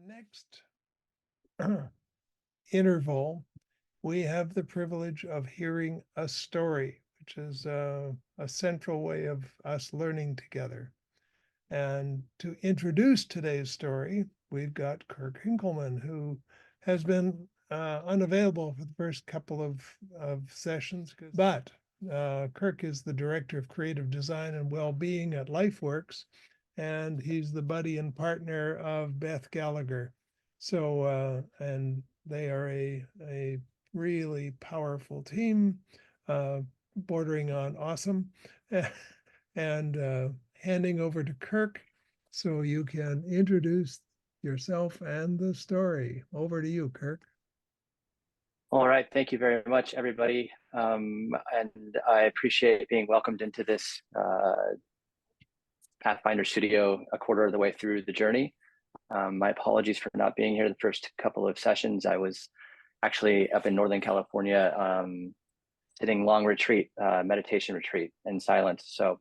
next interval, we have the privilege of hearing a story, which is a central way of us learning together. And to introduce today's story, we've got Kirk Hinkleman, who has been unavailable for the first couple of sessions, but Kirk is the Director of Creative Design and Wellbeing at LifeWorks, and he's the buddy and partner of Beth Gallagher. So, and they are a really powerful team, bordering on awesome. And handing over to Kirk so you can introduce yourself and the story. Over to you, Kirk. All right. Thank you very much, everybody. And I appreciate being welcomed into this Pathfinder studio a quarter of the way through the journey. My apologies for not being here the first couple of sessions. I was actually up in Northern California sitting long retreat, meditation retreat in silence. So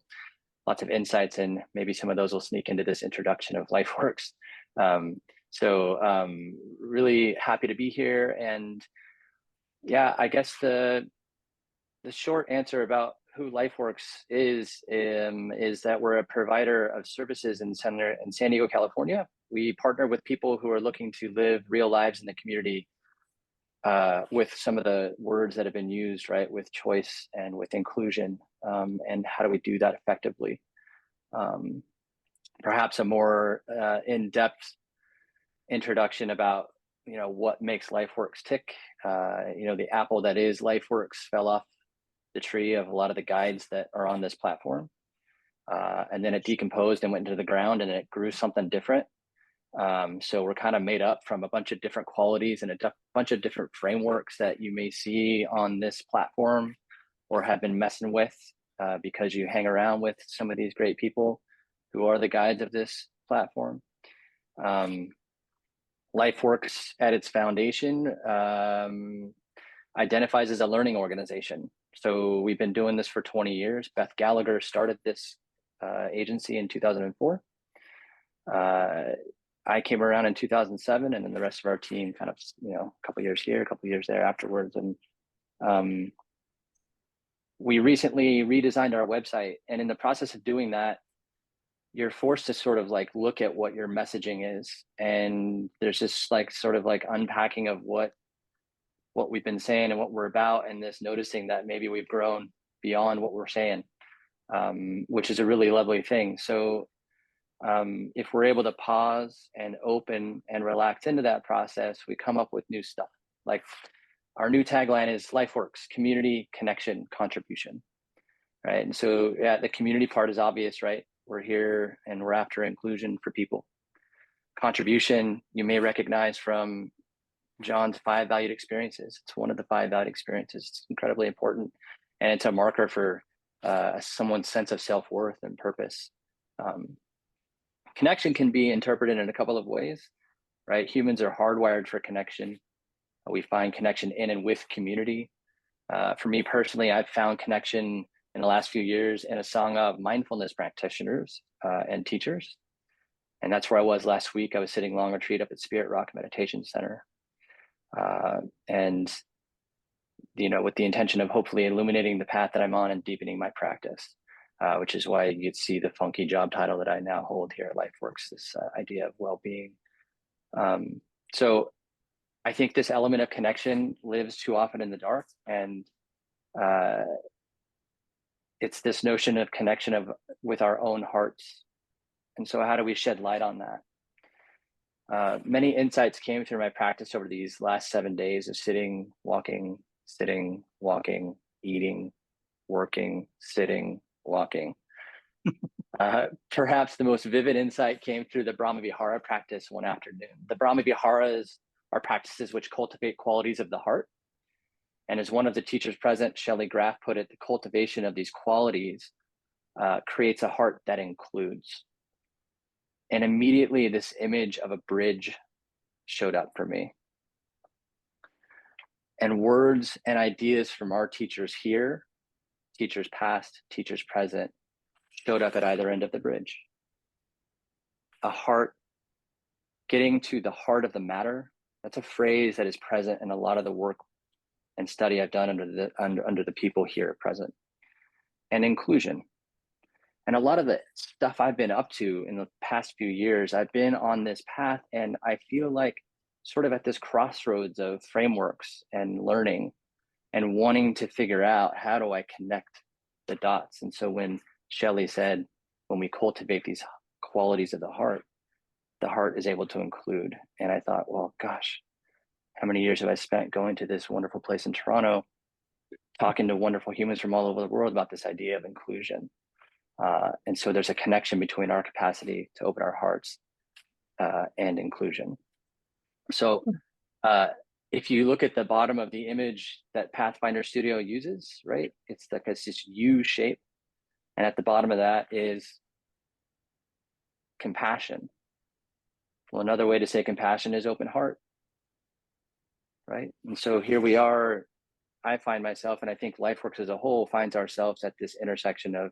lots of insights, and maybe some of those will sneak into this introduction of LifeWorks. Really happy to be here. And yeah, I guess the short answer about who LifeWorks is that we're a provider of services in San Diego, California. We partner with people who are looking to live real lives in the community with some of the words that have been used, right, with choice and with inclusion, and how do we do that effectively? Perhaps a more in-depth introduction about what makes LifeWorks tick. The apple that is LifeWorks fell off the tree of a lot of the guides that are on this platform, and then it decomposed and went into the ground, and it grew something different. So we're kind of made up from a bunch of different qualities and a bunch of different frameworks that you may see on this platform or have been messing with because you hang around with some of these great people who are the guides of this platform. LifeWorks at its foundation identifies as a learning organization. So we've been doing this for 20 years. Beth Gallagher started this agency in 2004. I came around in 2007, and then the rest of our team kind of, a couple years here, a couple years there afterwards. And we recently redesigned our website. And in the process of doing that, you're forced to sort of like look at what your messaging is. And there's this sort of unpacking of what we've been saying and what we're about, and this noticing that maybe we've grown beyond what we're saying, which is a really lovely thing. So if we're able to pause and open and relax into that process, we come up with new stuff. Like our new tagline is LifeWorks: community, connection, contribution, right? And so yeah, the community part is obvious, right? We're here and we're after inclusion for people. Contribution, you may recognize from John's 5 valued experiences. It's one of the 5 valued experiences. It's incredibly important. And it's a marker for someone's sense of self-worth and purpose. Connection can be interpreted in a couple of ways, right? Humans are hardwired for connection. We find connection in and with community. For me personally, I've found connection in the last few years in a song of mindfulness practitioners and teachers. And that's where I was last week. I was sitting long retreat up at Spirit Rock Meditation Center. And with the intention of hopefully illuminating the path that I'm on and deepening my practice. Which is why you'd see the funky job title that I now hold here at LifeWorks, this idea of well-being. So I think this element of connection lives too often in the dark, and it's this notion of connection with our own hearts. And so how do we shed light on that? Many insights came through my practice over these last 7 days of sitting, walking, eating, working, sitting, walking. Perhaps the most vivid insight came through the Brahma-Vihara practice one afternoon. The Brahma-Viharas are practices which cultivate qualities of the heart. And as one of the teachers present, Shelley Graff, put it, the cultivation of these qualities creates a heart that includes. And immediately this image of a bridge showed up for me. And words and ideas from our teachers here, teachers past, teachers present, showed up at either end of the bridge. A heart getting to the heart of the matter. That's a phrase that is present in a lot of the work and study I've done under the people here present. And inclusion. And a lot of the stuff I've been up to in the past few years, I've been on this path, and I feel like sort of at this crossroads of frameworks and learning and wanting to figure out, how do I connect the dots? And so when Shelley said, when we cultivate these qualities of the heart is able to include. And I thought, well, gosh, how many years have I spent going to this wonderful place in Toronto, talking to wonderful humans from all over the world about this idea of inclusion. And so there's a connection between our capacity to open our hearts and inclusion. So if you look at the bottom of the image that Pathfinder Studio uses, right, it's like this U shape. And at the bottom of that is compassion. Well, another way to say compassion is open heart, right? And so here we are. I find myself, and I think LifeWorks as a whole finds ourselves at this intersection of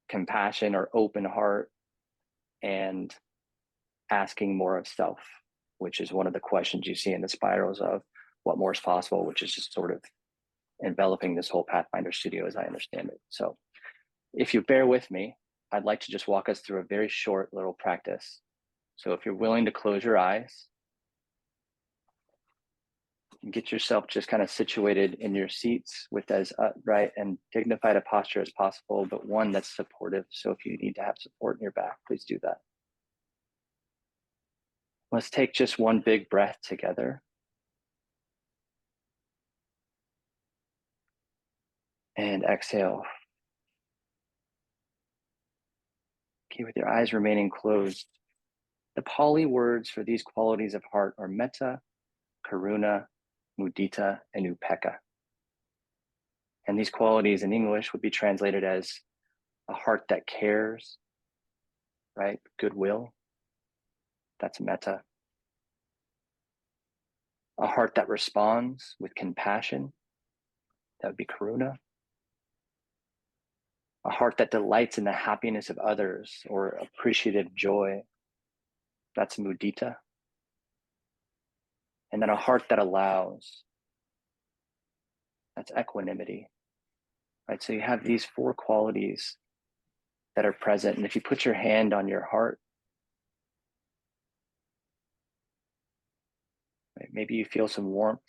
compassion or open heart and asking more of self, which is one of the questions you see in the spirals of what more is possible, which is just sort of enveloping this whole Pathfinder Studio as I understand it. So if you bear with me, I'd like to just walk us through a very short little practice. So if you're willing to close your eyes and get yourself just kind of situated in your seats with as upright and dignified a posture as possible, but one that's supportive. So if you need to have support in your back, please do that. Let's take just one big breath together. And exhale. Okay, with your eyes remaining closed, the Pali words for these qualities of heart are metta, karuna, mudita, and upekkha. And these qualities in English would be translated as a heart that cares, right? Goodwill, that's metta. A heart that responds with compassion, that would be karuna. A heart that delights in the happiness of others or appreciative joy, that's mudita. And then a heart that allows, that's equanimity, right? So you have these four qualities that are present. And if you put your hand on your heart, right, maybe you feel some warmth.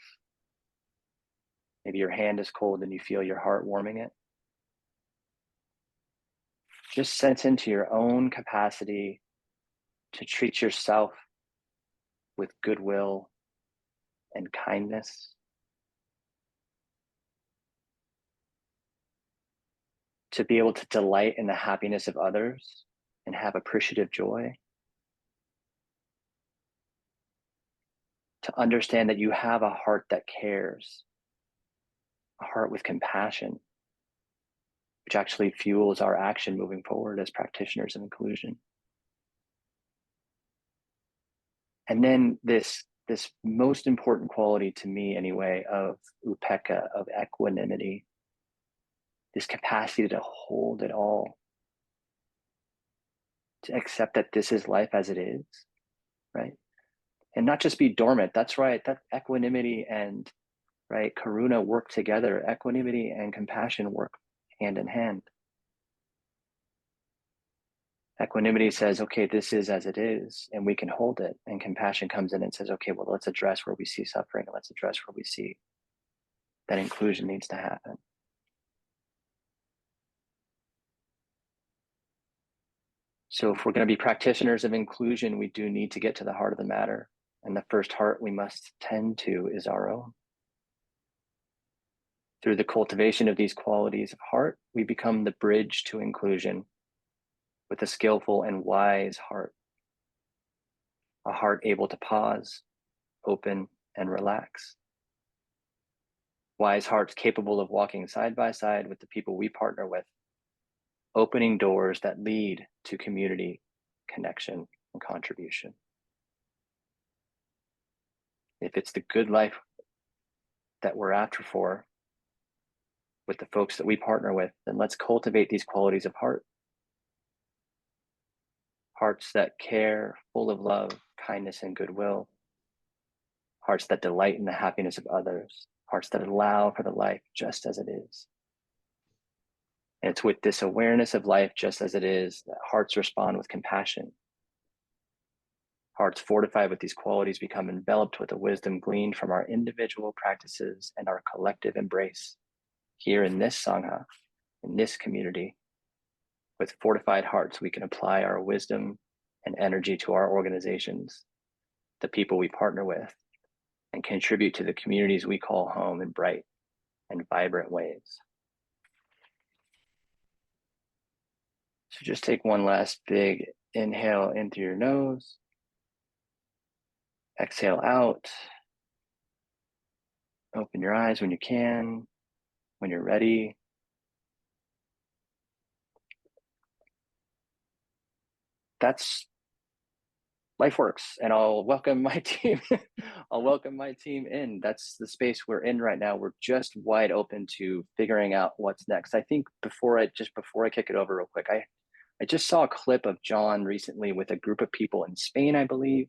Maybe your hand is cold and you feel your heart warming it. Just sense into your own capacity to treat yourself with goodwill and kindness. To be able to delight in the happiness of others and have appreciative joy. To understand that you have a heart that cares, a heart with compassion, which actually fuels our action moving forward as practitioners of inclusion. And then this most important quality to me anyway of upekkha, of equanimity, this capacity to hold it all, to accept that this is life as it is, right? And not just be dormant. That's right, that equanimity and right, karuna work together. Equanimity and compassion work hand in hand. Equanimity says, okay, this is as it is, and we can hold it. And compassion comes in and says, okay, well, let's address where we see suffering. Let's address where we see that inclusion needs to happen. So if we're going to be practitioners of inclusion, we do need to get to the heart of the matter. And the first heart we must tend to is our own. Through the cultivation of these qualities of heart, we become the bridge to inclusion with a skillful and wise heart. A heart able to pause, open, and relax. Wise hearts capable of walking side by side with the people we partner with, opening doors that lead to community, connection, and contribution. If it's the good life that we're after for with the folks that we partner with, then let's cultivate these qualities of heart. Hearts that care, full of love, kindness and goodwill, hearts that delight in the happiness of others, hearts that allow for the life just as it is. And it's with this awareness of life just as it is that hearts respond with compassion. Hearts fortified with these qualities become enveloped with the wisdom gleaned from our individual practices and our collective embrace here in this Sangha, in this community. With fortified hearts, we can apply our wisdom and energy to our organizations, the people we partner with, and contribute to the communities we call home in bright and vibrant ways. So just take one last big inhale in through your nose. Exhale out. Open your eyes when you can, when you're ready. That's LifeWorks, and I'll welcome my team. I'll welcome my team in. That's the space we're in right now. We're just wide open to figuring out what's next. I think before I kick it over real quick, I just saw a clip of John recently with a group of people in Spain, I believe.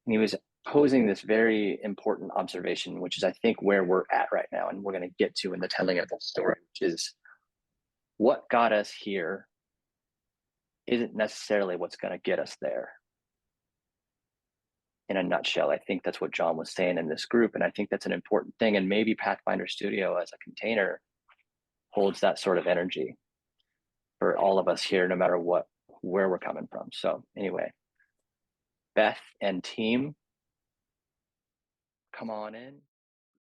And he was posing this very important observation, which is I think where we're at right now, and we're going to get to in the telling of the story, which is what got us here isn't necessarily what's going to get us there. In a nutshell, I think that's what John was saying in this group, and I think that's an important thing. And maybe Pathfinder Studio as a container holds that sort of energy for all of us here, no matter where we're coming from. So anyway, Beth and team, come on in.